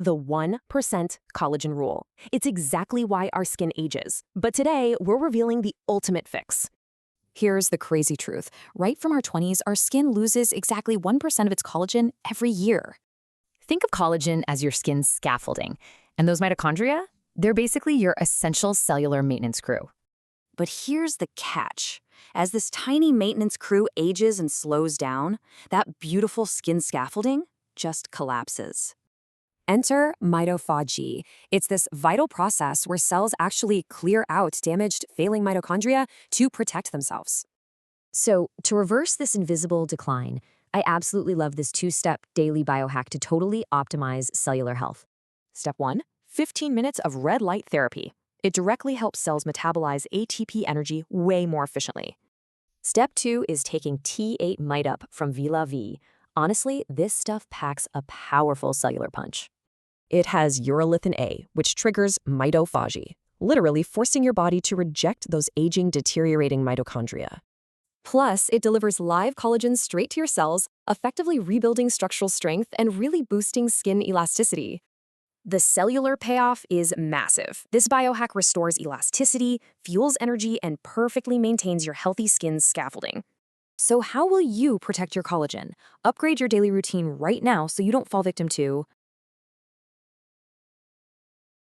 the 1% collagen rule. It's exactly why our skin ages. But today, we're revealing the ultimate fix. Here's the crazy truth. Right from our 20s, our skin loses exactly 1% of its collagen every year. Think of collagen as your skin's scaffolding. And those mitochondria? They're basically your essential cellular maintenance crew. But here's the catch. As this tiny maintenance crew ages and slows down, that beautiful skin scaffolding just collapses. Enter mitophagy. It's this vital process where cells actually clear out damaged, failing mitochondria to protect themselves. So, to reverse this invisible decline, I absolutely love this 2-step daily biohack to totally optimize cellular health. Step 1, 15 minutes of red light therapy. It directly helps cells metabolize ATP energy way more efficiently. Step 2 is taking T8 Mite-Up from Vilavi. Honestly, this stuff packs a powerful cellular punch. It has Urolithin A, which triggers mitophagy, literally forcing your body to reject those aging, deteriorating mitochondria. Plus, it delivers live collagen straight to your cells, effectively rebuilding structural strength and really boosting skin elasticity. The cellular payoff is massive. This biohack restores elasticity, fuels energy, and perfectly maintains your healthy skin's scaffolding. So how will you protect your collagen? Upgrade your daily routine right now so you don't fall victim to